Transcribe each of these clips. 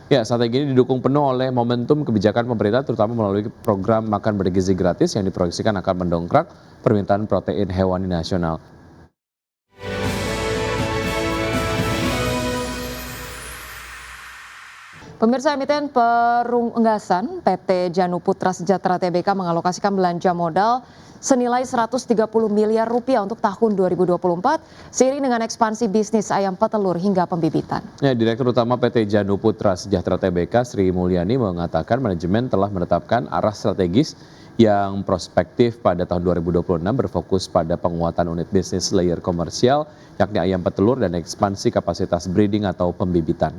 Ya, strategi ini didukung penuh oleh momentum kebijakan pemerintah terutama melalui program makan bergizi gratis yang diproyeksikan akan mendongkrak permintaan protein hewani nasional. Pemirsa, emiten perunggasan PT Janu Putra Sejahtera Tbk mengalokasikan belanja modal senilai 130 miliar rupiah untuk tahun 2024 seiring dengan ekspansi bisnis ayam petelur hingga pembibitan. Ya, Direktur Utama PT Janu Putra Sejahtera Tbk Sri Mulyani mengatakan manajemen telah menetapkan arah strategis yang prospektif pada tahun 2026 berfokus pada penguatan unit bisnis layer komersial yakni ayam petelur dan ekspansi kapasitas breeding atau pembibitan.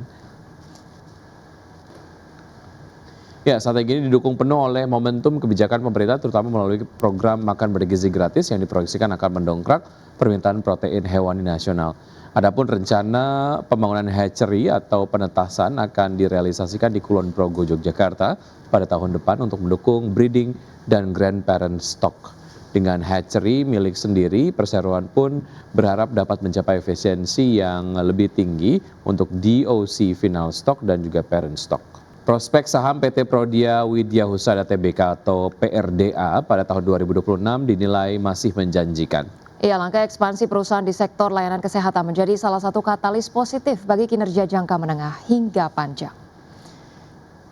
Ya, strategi ini didukung penuh oleh momentum kebijakan pemerintah terutama melalui program makan bergizi gratis yang diproyeksikan akan mendongkrak permintaan protein hewani nasional. Adapun rencana pembangunan hatchery atau penetasan akan direalisasikan di Kulon Progo, Yogyakarta pada tahun depan untuk mendukung breeding dan grandparent stock. Dengan hatchery milik sendiri, perseroan pun berharap dapat mencapai efisiensi yang lebih tinggi untuk DOC final stock dan juga parent stock. Prospek saham PT Prodia Widya Husada Tbk atau PRDA pada tahun 2026 dinilai masih menjanjikan. Iya, langkah ekspansi perusahaan di sektor layanan kesehatan menjadi salah satu katalis positif bagi kinerja jangka menengah hingga panjang.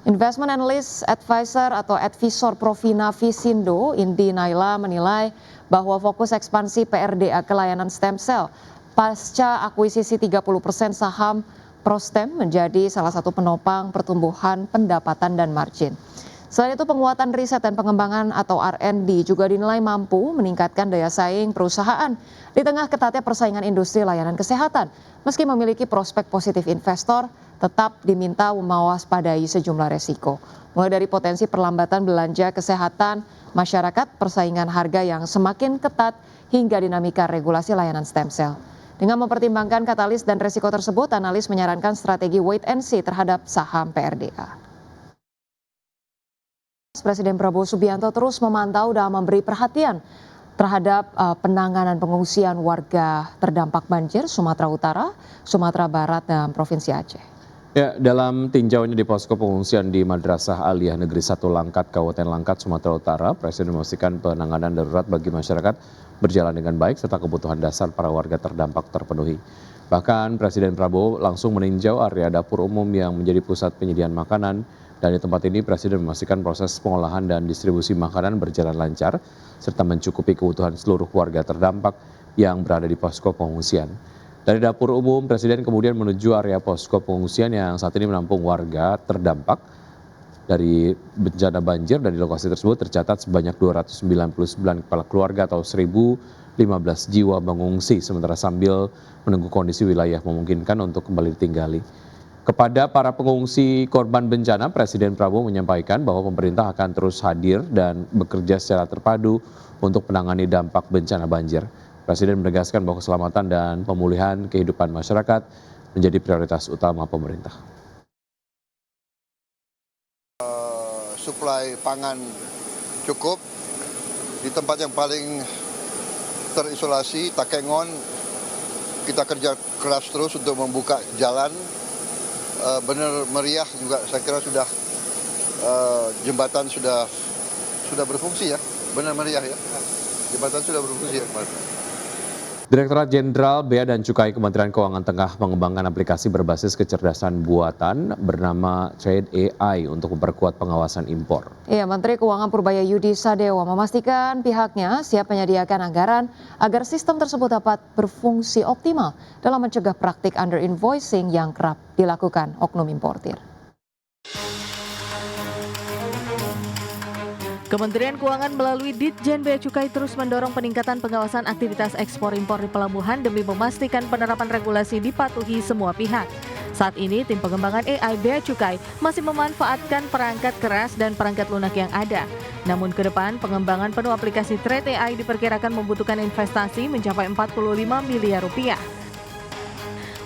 Investment Analyst Advisor atau Advisor Provina Visindo, Indi Naila menilai bahwa fokus ekspansi PRDA ke layanan stem cell pasca akuisisi 30% saham Prostem menjadi salah satu penopang pertumbuhan pendapatan dan margin. Selain itu, penguatan riset dan pengembangan atau R&D juga dinilai mampu meningkatkan daya saing perusahaan di tengah ketatnya persaingan industri layanan kesehatan. Meski memiliki prospek positif investor, tetap diminta mewaspadai sejumlah resiko. Mulai dari potensi perlambatan belanja kesehatan masyarakat, persaingan harga yang semakin ketat, hingga dinamika regulasi layanan stem cell. Dengan mempertimbangkan katalis dan resiko tersebut, analis menyarankan strategi wait and see terhadap saham PRDA. Presiden Prabowo Subianto terus memantau dan memberi perhatian terhadap penanganan pengungsian warga terdampak banjir Sumatera Utara, Sumatera Barat, dan Provinsi Aceh. Ya, dalam tinjauannya di posko pengungsian di Madrasah Aliyah Negeri 1 Langkat, Kabupaten Langkat, Sumatera Utara, Presiden memastikan penanganan darurat bagi masyarakat berjalan dengan baik serta kebutuhan dasar para warga terdampak terpenuhi. Bahkan Presiden Prabowo langsung meninjau area dapur umum yang menjadi pusat penyediaan makanan, dan di tempat ini Presiden memastikan proses pengolahan dan distribusi makanan berjalan lancar serta mencukupi kebutuhan seluruh warga terdampak yang berada di posko pengungsian. Dari dapur umum, Presiden kemudian menuju area posko pengungsian yang saat ini menampung warga terdampak dari bencana banjir, dan di lokasi tersebut tercatat sebanyak 299 kepala keluarga atau 1.015 jiwa mengungsi sementara sambil menunggu kondisi wilayah memungkinkan untuk kembali ditinggali. Kepada para pengungsi korban bencana, Presiden Prabowo menyampaikan bahwa pemerintah akan terus hadir dan bekerja secara terpadu untuk menangani dampak bencana banjir. Presiden menegaskan bahwa keselamatan dan pemulihan kehidupan masyarakat menjadi prioritas utama pemerintah. Suplai pangan cukup di tempat yang paling terisolasi, Takengon, kita kerja keras terus untuk membuka jalan. Benar meriah juga, saya kira sudah jembatan sudah berfungsi ya, benar meriah ya, jembatan sudah berfungsi ya. Direktorat Jenderal Bea dan Cukai Kementerian Keuangan tengah mengembangkan aplikasi berbasis kecerdasan buatan bernama Trade AI untuk memperkuat pengawasan impor. Iya, Menteri Keuangan Purbaya Yudi Sadewa memastikan pihaknya siap menyediakan anggaran agar sistem tersebut dapat berfungsi optimal dalam mencegah praktik under invoicing yang kerap dilakukan oknum importir. Kementerian Keuangan melalui Ditjen Bea Cukai terus mendorong peningkatan pengawasan aktivitas ekspor impor di pelabuhan demi memastikan penerapan regulasi dipatuhi semua pihak. Saat ini, tim pengembangan AI Bea Cukai masih memanfaatkan perangkat keras dan perangkat lunak yang ada. Namun ke depan, pengembangan penuh aplikasi Trade AI diperkirakan membutuhkan investasi mencapai 45 miliar rupiah.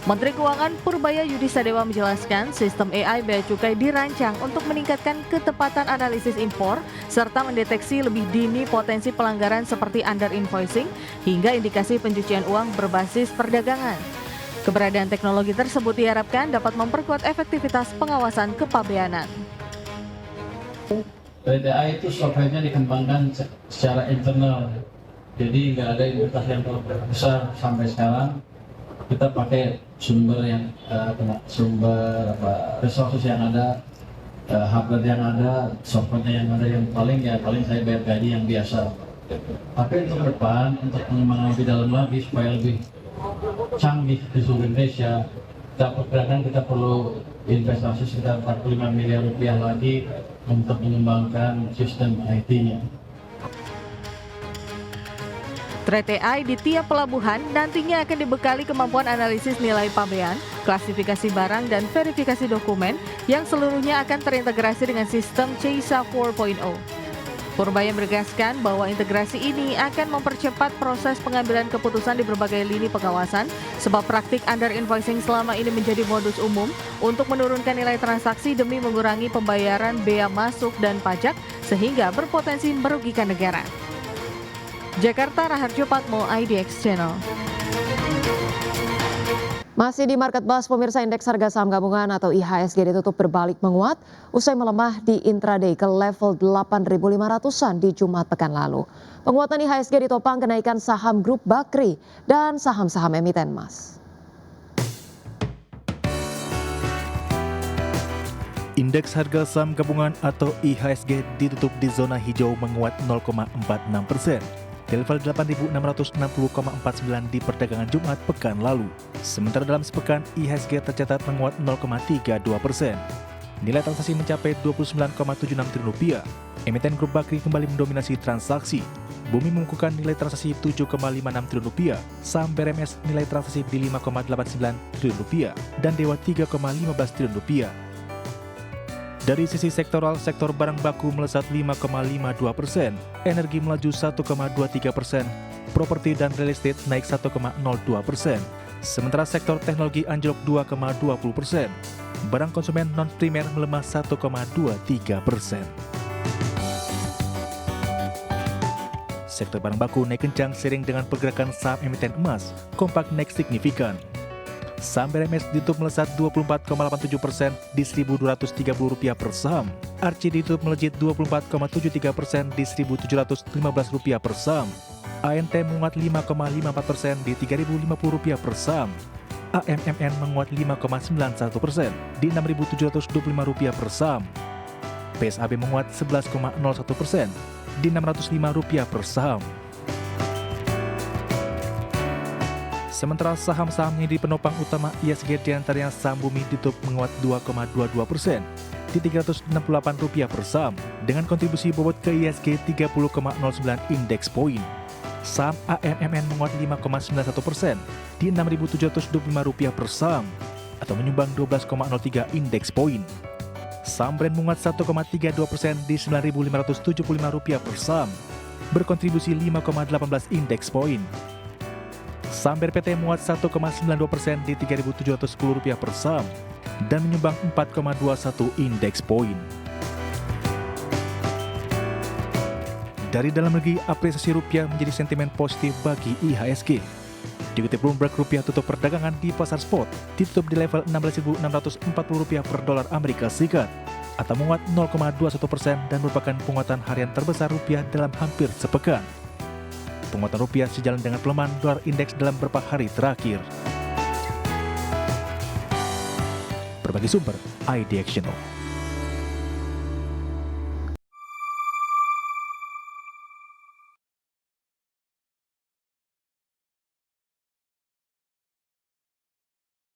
Menteri Keuangan Purbaya Yudi Sadewa menjelaskan sistem AI Bea Cukai dirancang untuk meningkatkan ketepatan analisis impor serta mendeteksi lebih dini potensi pelanggaran seperti under invoicing hingga indikasi pencucian uang berbasis perdagangan. Keberadaan teknologi tersebut diharapkan dapat memperkuat efektivitas pengawasan kepabeanan. PTA itu softwarenya dikembangkan secara internal, jadi nggak ada investasi yang terlalu besar sampai sekarang. Kita pakai sumber resources yang ada, hardware yang ada, softwarenya yang ada, yang paling saya bayar gaji yang biasa. Tapi untuk depan, untuk pengembangan lebih dalam lagi supaya lebih canggih di seluruh Indonesia, kita perkirakan kita perlu investasi sekitar 45 miliar rupiah lagi untuk mengembangkan sistem IT-nya. Trade AI di tiap pelabuhan nantinya akan dibekali kemampuan analisis nilai pabean, klasifikasi barang, dan verifikasi dokumen yang seluruhnya akan terintegrasi dengan sistem CISA 4.0. Purbaya menegaskan bahwa integrasi ini akan mempercepat proses pengambilan keputusan di berbagai lini pengawasan, sebab praktik under invoicing selama ini menjadi modus umum untuk menurunkan nilai transaksi demi mengurangi pembayaran bea masuk dan pajak sehingga berpotensi merugikan negara. Jakarta, Raharjo Patmo, IDX Channel. Masih di Market Buzz, pemirsa, indeks harga saham gabungan atau IHSG ditutup berbalik menguat usai melemah di intraday ke level 8.500-an di Jumat pekan lalu. Penguatan IHSG ditopang kenaikan saham grup Bakri dan saham-saham emiten emas. Indeks harga saham gabungan atau IHSG ditutup di zona hijau menguat 0,46%. Di level 8.660,49 di perdagangan Jumat pekan lalu. Sementara dalam sepekan, IHSG tercatat menguat 0,32%. Nilai transaksi mencapai Rp29,76 triliun. Emiten grup Bakri kembali mendominasi transaksi. Bumi mengukuhkan nilai transaksi Rp7,56 triliun, saham BRMS nilai transaksi di Rp5,89 triliun, dan Dewa Rp3,15 triliun. Dari sisi sektoral, sektor barang baku melesat 5,52%, energi melaju 1,23%, properti dan real estate naik 1,02%. Sementara sektor teknologi anjlok 2,20%. Barang konsumen non-primer melemah 1,23%. Sektor barang baku naik kencang seiring dengan pergerakan saham emiten emas, kompak naik signifikan. Saham BRMS ditutup melesat 24,87% di Rp1.230 per saham. Arci ditutup melejit 24,73% di Rp1.715 per saham. ANT menguat 5,54% di Rp3.050 per saham. AMMN menguat 5,91% di Rp6.725 per saham. PSAB menguat 11,01% di Rp605 per saham. Sementara saham-saham yang di penopang utama IHSG diantaranya saham Bumi ditutup menguat 2,22% di Rp368 per saham dengan kontribusi bobot ke IHSG 30,09 indeks poin. Saham AMMN menguat 5,91% di Rp6.725 per saham atau menyumbang 12,03 indeks poin. Saham Brand menguat 1,32% di Rp9.575 per saham berkontribusi 5,18 indeks poin. Saham BRPT menguat 1,92% di Rp3.710 per saham dan menyumbang 4,21 indeks poin. Dari dalam negeri, apresiasi rupiah menjadi sentimen positif bagi IHSG. Dikutip Bloomberg, rupiah tutup perdagangan di pasar spot ditutup di level Rp16.640 per dolar Amerika Serikat atau menguat 0,21% dan merupakan penguatan harian terbesar rupiah dalam hampir sepekan. Penguatan rupiah sejalan dengan pelemahan dolar indeks dalam beberapa hari terakhir. Berbagai sumber, IDX Channel.